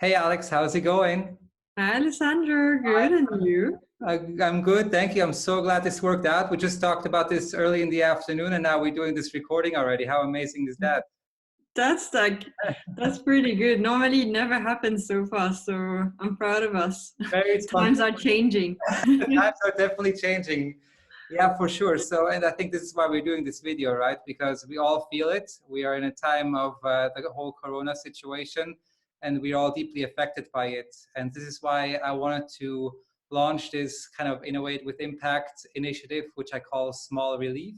Hey Alex, how's it going? Hi, Alessandro. Hi. Good, and you? I'm good, thank you. I'm so glad this worked out. We just talked about this early in the afternoon, and now we're doing this recording already. How amazing is that? That's like that's pretty good. Normally, it never happens so fast, so I'm proud of us. Very Times spontaneous. are changing. The times are definitely changing. Yeah, for sure. So, and I think this is why we're doing this video, right? Because we all feel it. We are in a time of the whole Corona situation, and we're all deeply affected by it. And this is why I wanted to launch this kind of Innovate with Impact initiative, which I call Small Relief.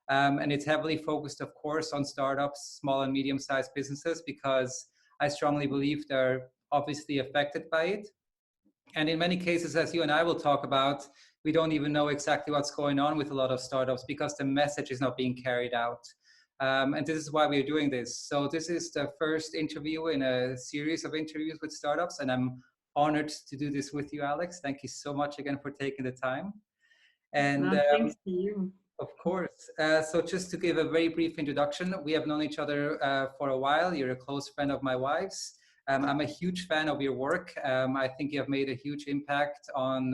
And it's heavily focused, of course, on startups, small and medium-sized businesses, because I strongly believe they're obviously affected by it. And in many cases, as you and I will talk about, we don't even know exactly what's going on with a lot of startups because the message is not being carried out. And this is why we're doing this. So this is the first interview in a series of interviews with startups, and I'm honored to do this with you, Alex. Thank you so much again for taking the time. And Well, thanks to you. of course. So just to give a very brief introduction, we have known each other for a while. You're a close friend of my wife's. I'm a huge fan of your work. I think you have made a huge impact on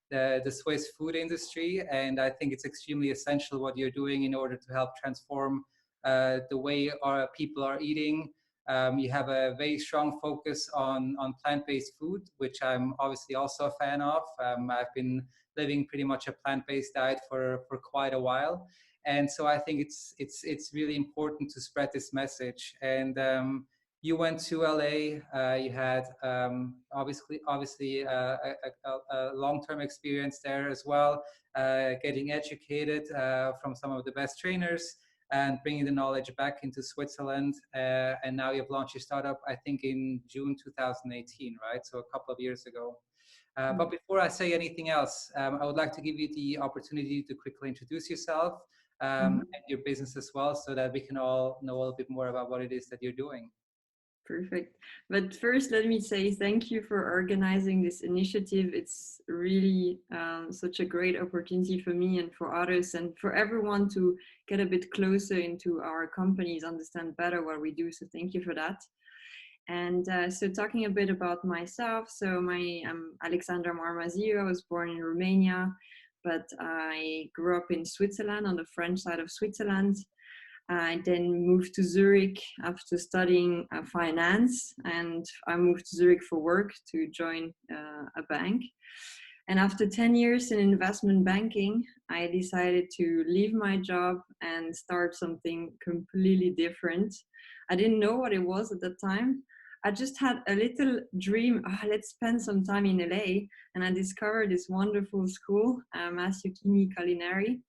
the Swiss food industry, and I think it's extremely essential what you're doing in order to help transform the way our people are eating. You have a very strong focus on plant-based food, which I'm obviously also a fan of. I've been living pretty much a plant-based diet for quite a while, and so I think it's really important to spread this message. And you went to LA. You had obviously a long-term experience there as well, getting educated from some of the best trainers and bringing the knowledge back into Switzerland. And now you've launched your startup, I think, in June 2018, right? So a couple of years ago. But before I say anything else, I would like to give you the opportunity to quickly introduce yourself and your business as well, so that we can all know a little bit more about what it is that you're doing. Perfect. But first, let me say thank you for organizing this initiative. It's really such a great opportunity for me and for others and for everyone to get a bit closer into our companies, understand better what we do. So thank you for that. And so talking a bit about myself, so I'm Alexandra Marmaziu. I was born in Romania, but I grew up in Switzerland, on the French side of Switzerland. I then moved to Zurich after studying finance, and I moved to Zurich for work to join a bank. And after 10 years in investment banking, I decided to leave my job and start something completely different. I didn't know what it was at the time. I just had a little dream, let's spend some time in LA. And I discovered this wonderful school, Masukini Culinary.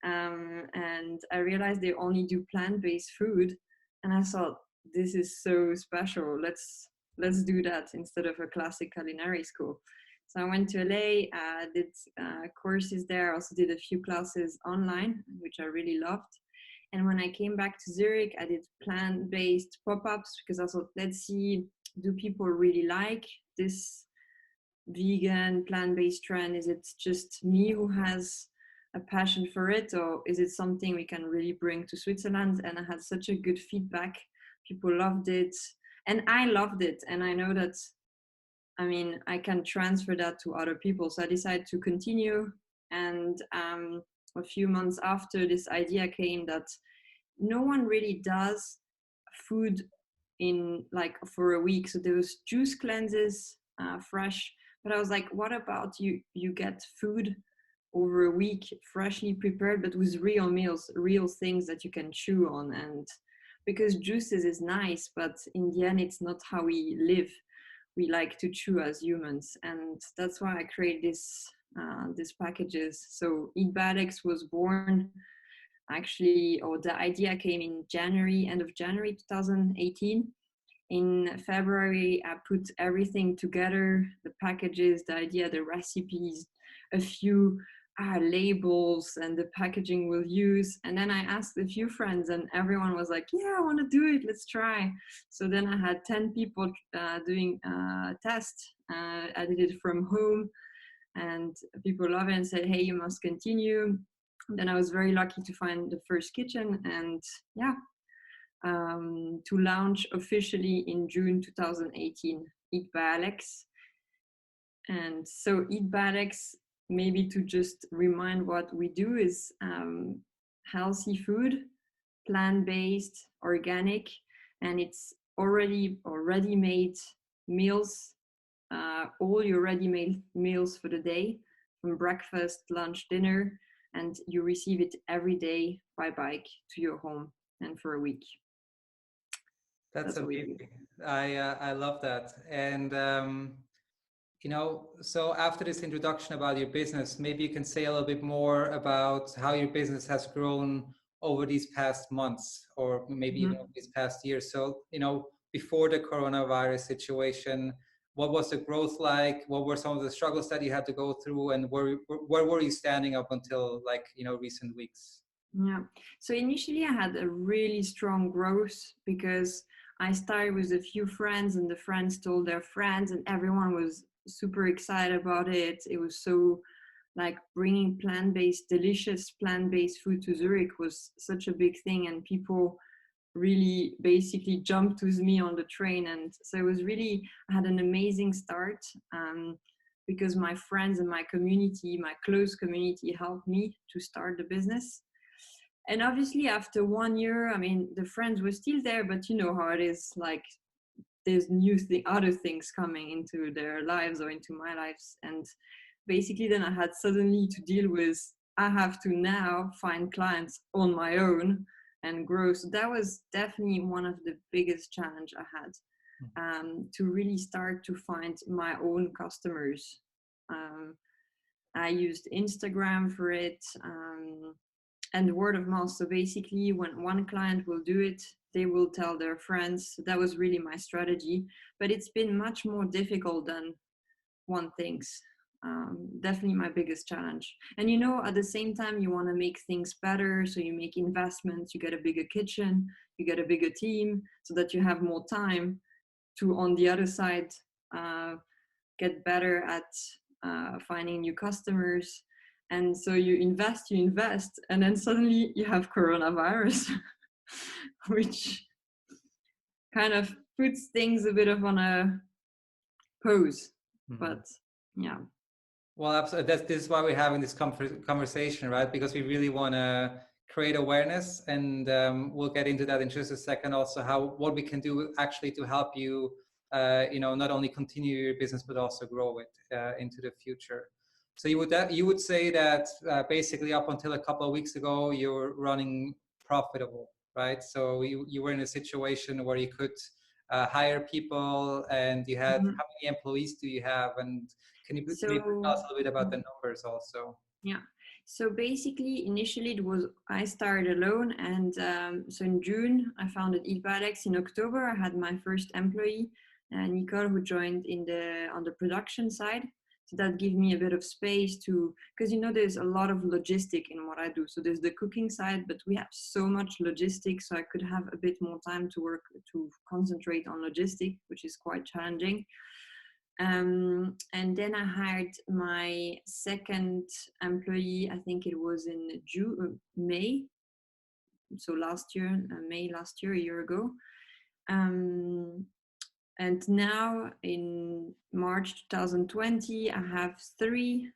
And I realized they only do plant-based food. And I thought, this is so special. Let's do that instead of a classic culinary school. So I went to LA, did courses there, also did a few classes online, which I really loved. And when I came back to Zurich, I did plant-based pop-ups because I thought, let's see, do people really like this vegan plant-based trend? Is it just me who has a passion for it, or is it something we can really bring to Switzerland? And I had such a good feedback. People loved it, and I loved it. And I know that, I mean, I can transfer that to other people. So I decided to continue. And a few months after, this idea came that no one really does food in like for a week. So there was juice cleanses, fresh. But I was like, what about you get food over a week freshly prepared, but with real meals, real things that you can chew on. And because juices is nice, but in the end, it's not how we live. We like to chew as humans. And that's why I create these packages. So EATbyAlex was born actually, or the idea came in January, end of January 2018. In February, I put everything together, the packages, the idea, the recipes, a few labels and the packaging we'll use. And then I asked a few friends and everyone was like, yeah, I want to do it, let's try. So then I had 10 people doing a test. I did it from home and people love it and said, hey, you must continue. Then I was very lucky to find the first kitchen, and yeah, to launch officially in June 2018, EATbyAlex. And so EATbyAlex, maybe to just remind what we do, is healthy food, plant-based, organic, and it's already or ready-made meals, all your ready-made meals for the day, from breakfast, lunch, dinner, and you receive it every day by bike to your home and for a week. That's amazing. I love that. And you know, so after this introduction about your business, maybe you can say a little bit more about how your business has grown over these past months, or maybe even over these past years. So, you know, before the coronavirus situation, what was the growth like? What were some of the struggles that you had to go through, and where were you standing up until, like, you know, recent weeks? Yeah. So initially I had a really strong growth because I started with a few friends, and the friends told their friends, and everyone was super excited about it. It was so, like, bringing delicious plant-based food to Zurich was such a big thing, and people really basically jumped with me on the train. And so it was really, I had an amazing start, because my friends and my community, my close community, helped me to start the business. And obviously after 1 year, I mean, the friends were still there, but you know how it is, like, there's other things coming into their lives or into my lives. And basically then I had suddenly to deal with, I have to now find clients on my own and grow. So that was definitely one of the biggest challenge I had, to really start to find my own customers. I used Instagram for it, and word of mouth. So basically when one client will do it, they will tell their friends. So that was really my strategy, but it's been much more difficult than one thinks. Definitely my biggest challenge. And you know, at the same time, you want to make things better. So you make investments, you get a bigger kitchen, you get a bigger team, so that you have more time to, on the other side, get better at finding new customers. And so you invest, and then suddenly you have coronavirus, which kind of puts things a bit of on a pause. But yeah. Well, absolutely. This is why we're having this conversation, right? Because we really want to create awareness, and we'll get into that in just a second. Also, what we can do actually to help you, you know, not only continue your business but also grow it into the future. So you would say that basically up until a couple of weeks ago you were running profitable, right? So you were in a situation where you could hire people, and you had, how many employees do you have? And can you maybe tell us a little bit about the numbers also? Yeah. So basically, initially I started alone, and so in June I founded EATbyAlex. In October I had my first employee, Nicole, who joined on the production side. So that gave me a bit of space because you know there's a lot of logistic in what I do. So there's the cooking side, but we have so much logistics, so I could have a bit more time to concentrate on logistic, which is quite challenging. And then I hired my second employee, I think it was in May. So last year, May last year, a year ago. And now in March 2020, I have 3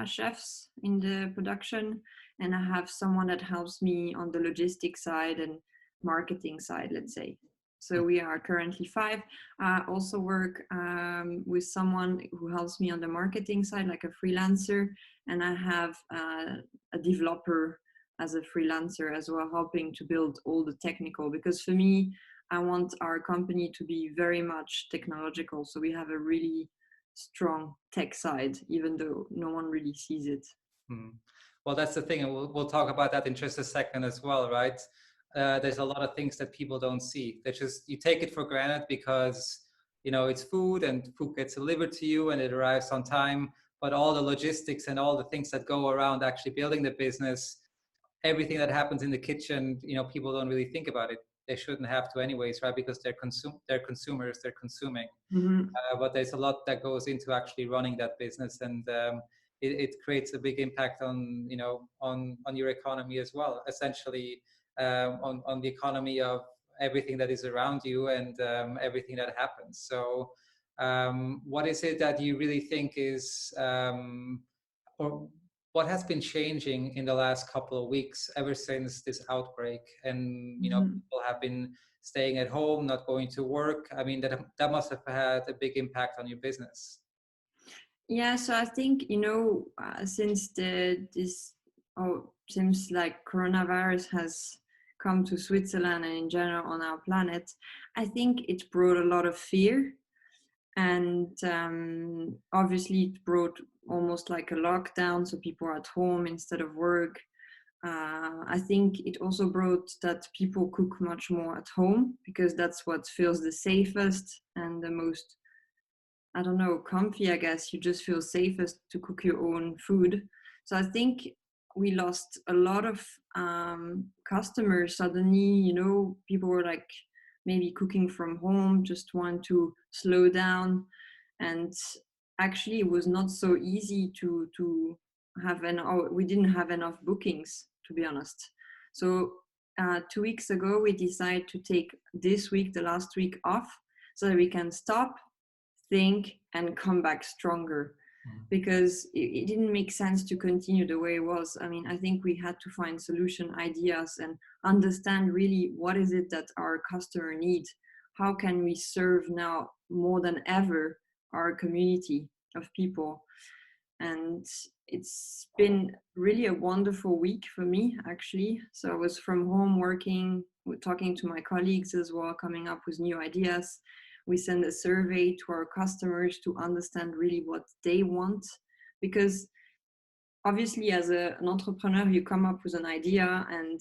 chefs in the production, and I have someone that helps me on the logistics side and marketing side, let's say. So we are currently 5. I also work with someone who helps me on the marketing side, like a freelancer, and I have a developer as a freelancer as well, helping to build all the technical, because for me, I want our company to be very much technological. So we have a really strong tech side, even though no one really sees it. Well, that's the thing. And we'll talk about that in just a second as well, right? There's a lot of things that people don't see. You take it for granted because, you know, it's food, and food gets delivered to you and it arrives on time. But all the logistics and all the things that go around actually building the business, everything that happens in the kitchen, you know, people don't really think about it. They shouldn't have to anyways, right? Because they're consumers, they're consuming. But there's a lot that goes into actually running that business, and it creates a big impact on, you know, on your economy as well. Essentially, on the economy of everything that is around you and everything that happens. So what is it that you really think is, or what has been changing in the last couple of weeks ever since this outbreak? And, people have been staying at home, not going to work. I mean, that must have had a big impact on your business. Yeah, so I think, since since like coronavirus has come to Switzerland and in general on our planet, I think it brought a lot of fear. And obviously it brought almost like a lockdown, so people are at home instead of work. I think it also brought that people cook much more at home because that's what feels the safest and the most, I don't know, comfy, I guess. You just feel safest to cook your own food. So I think we lost a lot of customers suddenly. People were like maybe cooking from home, just want to slow down. And actually it was not so easy to have we didn't have enough bookings, to be honest. So 2 weeks ago we decided to take this week, the last week, off so that we can stop, think, and come back stronger, because it didn't make sense to continue the way it was. I mean, I think we had to find solution ideas and understand really what is it that our customer needs. How can we serve now more than ever our community of people? And it's been really a wonderful week for me, actually. So I was from home working, talking to my colleagues as well, coming up with new ideas. We send a survey to our customers to understand really what they want, because obviously as an entrepreneur, you come up with an idea and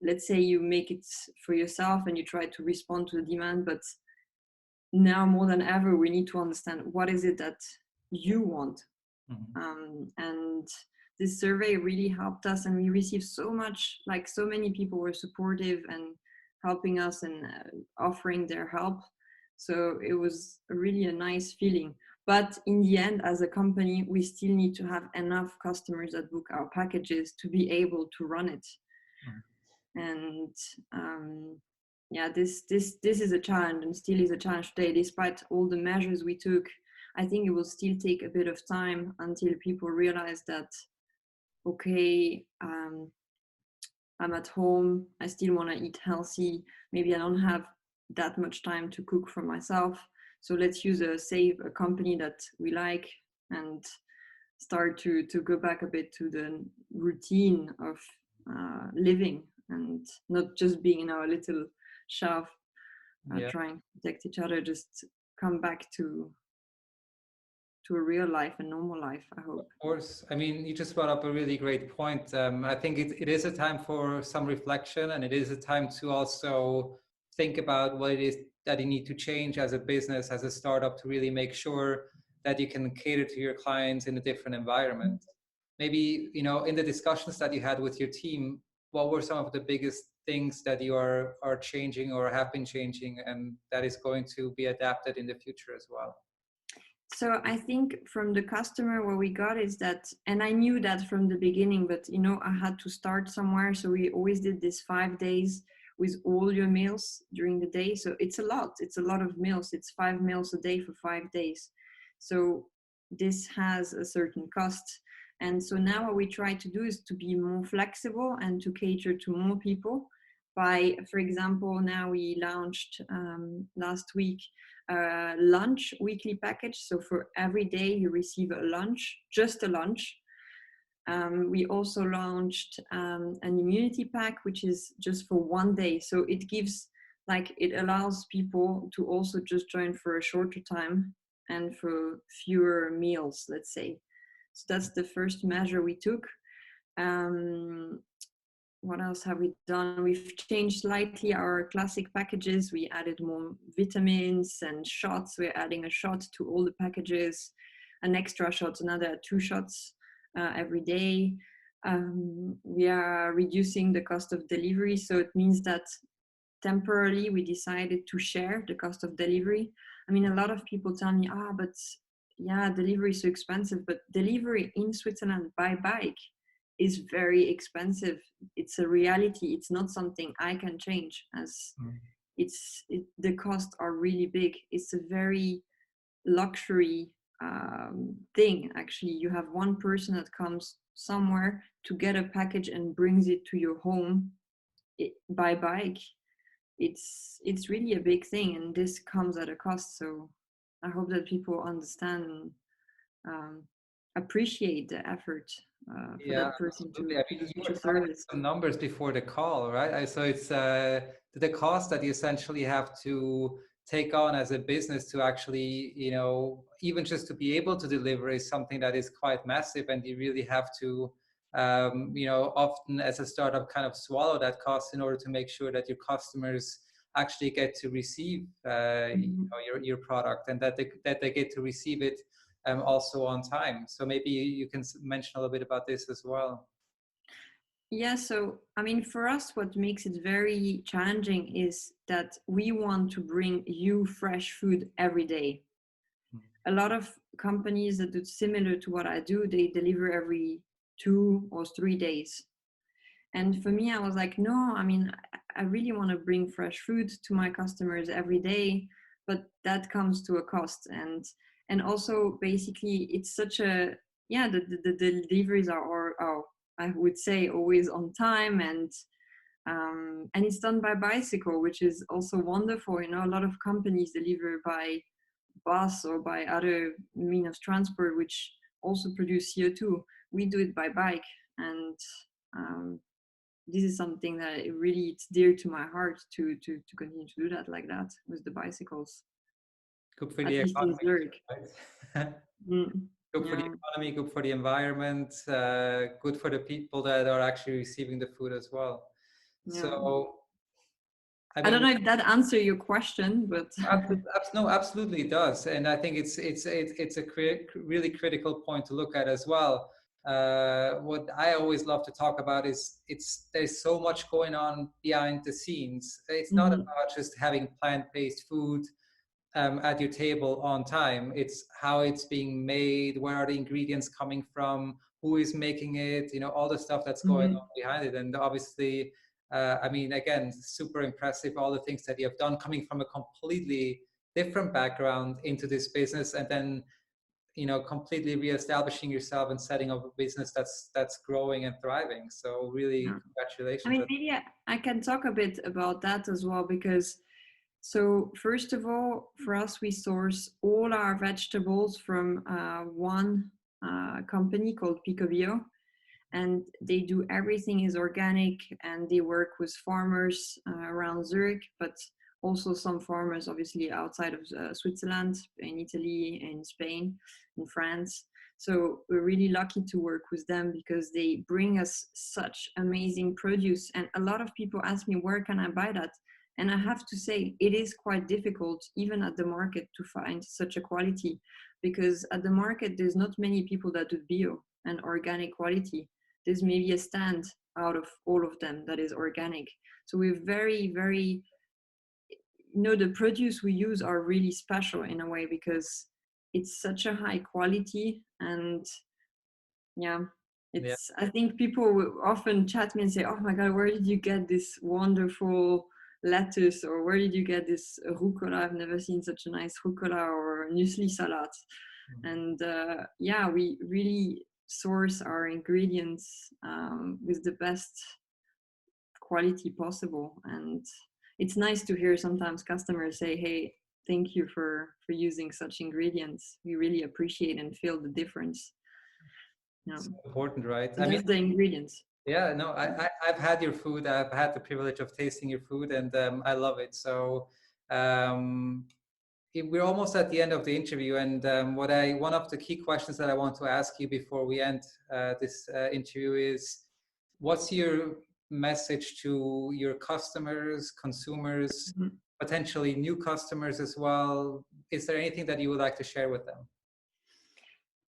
let's say you make it for yourself and you try to respond to the demand, but now more than ever, we need to understand what is it that you want. And this survey really helped us, and we received so much, like so many people were supportive and helping us and offering their help. So it was really a nice feeling. But in the end, as a company, we still need to have enough customers that book our packages to be able to run it. And yeah, this is a challenge, and still is a challenge today. Despite all the measures we took, I think it will still take a bit of time until people realize that, okay, I'm at home, I still want to eat healthy, maybe I don't have that much time to cook for myself, so let's use a company that we like and start to go back a bit to the routine of living and not just being in our little shelf trying to protect each other. Just come back to a real life and normal life, I hope. Of course. I mean, you just brought up a really great point. I think it is a time for some reflection, and it is a time to also think about what it is that you need to change as a business, as a startup, to really make sure that you can cater to your clients in a different environment. Maybe, in the discussions that you had with your team, what were some of the biggest things that you are changing or have been changing, and that is going to be adapted in the future as well? So I think from the customer, what we got is that, and I knew that from the beginning, but I had to start somewhere. So we always did this 5 days with all your meals during the day. So it's a lot of meals. It's 5 meals a day for 5 days. So this has a certain cost. And so now what we try to do is to be more flexible and to cater to more people by, for example, now we launched last week lunch weekly package. So for every day you receive a lunch, just a lunch. We also launched an immunity pack, which is just for 1 day. So it gives, it allows people to also just join for a shorter time and for fewer meals, let's say. So that's the first measure we took. What else have we done? We've changed slightly our classic packages. We added more vitamins and shots. We're adding a shot to all the packages, an extra shot, another 2 shots every day. We are reducing the cost of delivery. So it means that temporarily we decided to share the cost of delivery. I mean, a lot of people tell me, but yeah, delivery is so expensive, but delivery in Switzerland by bike is very expensive. It's a reality. It's not something I can change, as the costs are really big. It's a very luxury thing. Actually, you have one person that comes somewhere to get a package and brings it to your home by bike. It's really a big thing, and this comes at a cost. So I hope that people understand and appreciate the effort for Yeah, that person absolutely. to I mean, use you such were a telling me service. some numbers before the call, right? So it's the cost that you essentially have to take on as a business to actually, even just to be able to deliver is something that is quite massive, and you really have to, often as a startup, kind of swallow that cost in order to make sure that your customers actually get to receive, your product, and that they get to receive it also on time. So maybe you can mention a little bit about this as well. Yeah, so I mean, for us, what makes it very challenging is that we want to bring you fresh food every day. A lot of companies that do similar to what I do, they deliver every 2 or 3 days. And for me, I was like, no, I mean, I really want to bring fresh food to my customers every day, but that comes to a cost. And also basically it's such a, yeah, the deliveries are, I would say, always on time, and it's done by bicycle, which is also wonderful. You know, a lot of companies deliver by bus or by other mean of transport, which also produce CO2. We do it by bike, and um, this is something that it really, it's dear to my heart to continue to do that like that with the bicycles, Good for at the least in economy, Zurich. right? Mm, Good for the yeah, economy, good for the environment, good for the people that are actually receiving the food as well. yeah. So, I I don't mean, know if that answer your question, but No, absolutely it does, and I think it's a really critical point to look at as well. What I always love to talk about is there's so much going on behind the scenes. It's not Mhm, about just having plant-based food at your table on time. It's how it's being made, where are the ingredients coming from, who is making it, all the stuff that's going mhm, on behind it. And obviously, I mean, again, super impressive, all the things that you have done coming from a completely different background into this business, and then, completely reestablishing yourself and setting up a business that's growing and thriving. So really, yeah. I congratulations. mean, maybe I can talk a bit about that as well, because so first of all, for us, we source all our vegetables from one company called Picobio, and they do everything is organic, and they work with farmers around Zurich, but also some farmers obviously outside of Switzerland, in Italy, in Spain, in France. So we're really lucky to work with them because they bring us such amazing produce. And a lot of people ask me, where can I buy that? And I have to say, it is quite difficult, even at the market, to find such a quality, because at the market, there's not many people that do bio and organic quality. There's maybe a stand out of all of them that is organic. So we're very, very, the produce we use are really special in a way, because it's such a high quality. And yeah, Yeah. it's, I think people will often chat me and say, oh my God, where did you get this wonderful lettuce? Or where did you get this rucola? I've never seen such a nice rucola or muesli salad. And yeah, we really source our ingredients with the best quality possible. And it's nice to hear sometimes customers say, hey, thank you for using such ingredients. We really appreciate and feel the difference. Yeah. So important, right? So I mean, that's the ingredients. yeah, no, I've had your food. I've had the privilege of tasting your food, and I love it. So um, we're almost at the end of the interview, and one of the key questions that I want to ask you before we end this interview is, what's your message to your customers, consumers, Mhm. potentially new customers as well? Is there anything that you would like to share with them?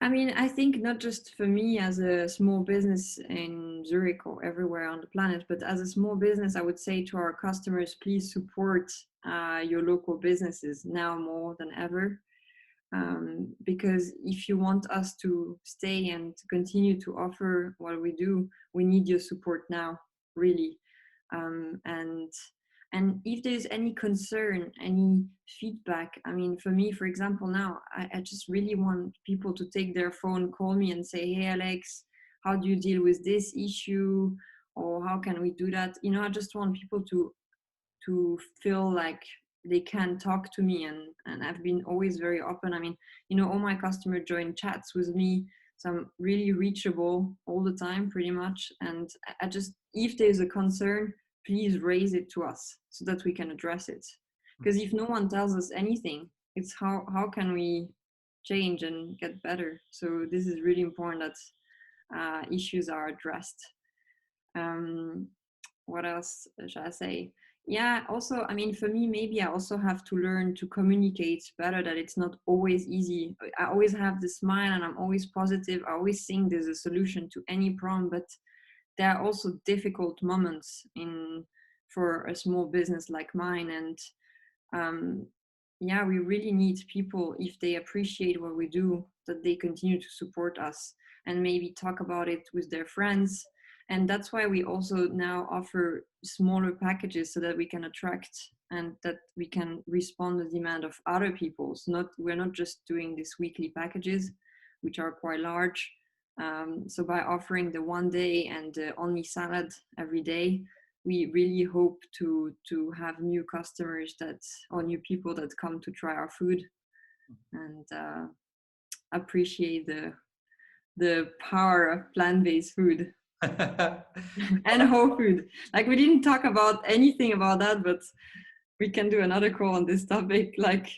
I mean, I think not just for me as a small business in Zurich or everywhere on the planet, but as a small business, I would say to our customers, please support your local businesses now more than ever. Because if you want us to stay and to continue to offer what we do, we need your support now, really. And if there's any concern, any feedback, I mean, for me, for example, now I just really want people to take their phone, call me and say, hey Alex, how do you deal with this issue, or how can we do that? You know, I just want people to feel like they can talk to me, and I've been always very open. I mean, you know, all my customers join chats with me, so I'm really reachable all the time pretty much. And I just, if there's a concern, please raise it to us so that we can address it. Because if no one tells us anything, it's how can we change and get better? So this is really important that issues are addressed. What else should I say? Yeah, also, I mean, for me, maybe I also have to learn to communicate better, that it's not always easy. I always have the smile and I'm always positive. I always think there's a solution to any problem, but there are also difficult moments for a small business like mine. And yeah, we really need people, if they appreciate what we do, that they continue to support us and maybe talk about it with their friends. And that's why we also now offer smaller packages so that we can attract and that we can respond to the demand of other people. So we're not just doing these weekly packages, which are quite large. So by offering the one day and the only salad every day, we really hope to have new customers or new people that come to try our food and appreciate the power of plant-based food. And whole food. Like, we didn't talk about anything about that, but we can do another call on this topic, like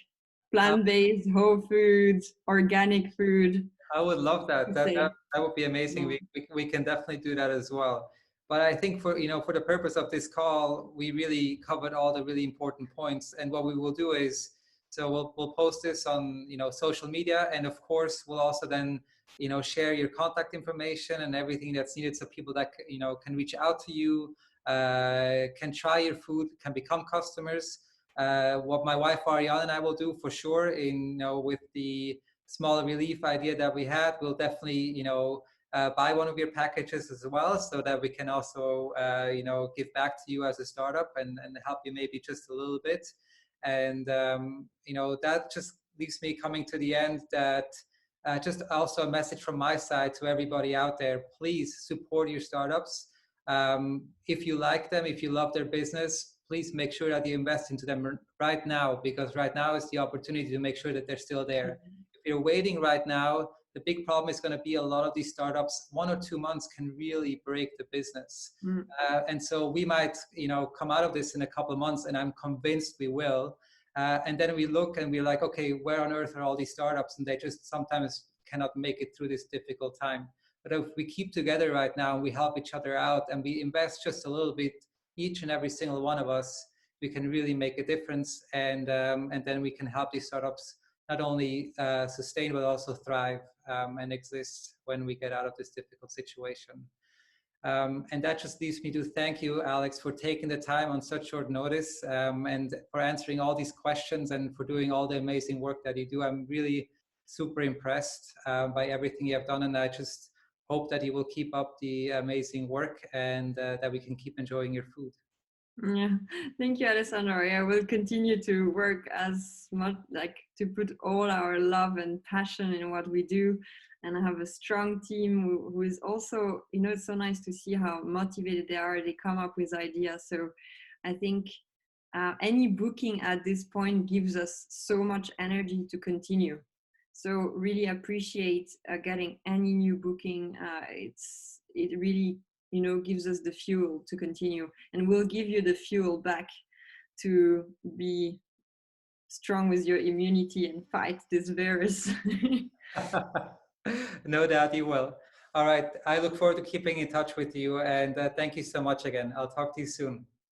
plant-based, whole foods, organic food. I would love that. That would be amazing. We can definitely do that as well. But I think for the purpose of this call, we really covered all the really important points. And what we will do is, so we'll post this on social media, and of course we'll also then share your contact information and everything that's needed, so people that can reach out to you, can try your food, can become customers. What my wife Ariane and I will do for sure, with the smaller relief idea that we had, we'll definitely buy one of your packages as well, so that we can also give back to you as a startup and help you maybe just a little bit. And that just leaves me coming to the end, that just also a message from my side to everybody out there: please support your startups. If you like them, if you love their business, please make sure that you invest into them right now, because right now is the opportunity to make sure that they're still there. If you're waiting right now, the big problem is going to be a lot of these startups, 1 or 2 months can really break the business. And so we might, come out of this in a couple of months, and I'm convinced we will. And then we look and we're like, okay, where on earth are all these startups? And they just sometimes cannot make it through this difficult time. But if we keep together right now and we help each other out and we invest just a little bit, each and every single one of us, we can really make a difference. And then we can help these startups not only sustain, but also thrive and exist when we get out of this difficult situation. And that just leaves me to thank you, Alex, for taking the time on such short notice, and for answering all these questions and for doing all the amazing work that you do. I'm really super impressed by everything you have done, and I just hope that you will keep up the amazing work, and that we can keep enjoying your food. Yeah, thank you, Alessandro. Yeah, we'll continue to work as much, like, to put all our love and passion in what we do. And I have a strong team who is also, it's so nice to see how motivated they are. They come up with ideas. So I think any booking at this point gives us so much energy to continue. So really appreciate getting any new booking. It really gives us the fuel to continue, and we'll give you the fuel back to be strong with your immunity and fight this virus. No doubt you will. All right. I look forward to keeping in touch with you, and thank you so much again. I'll talk to you soon.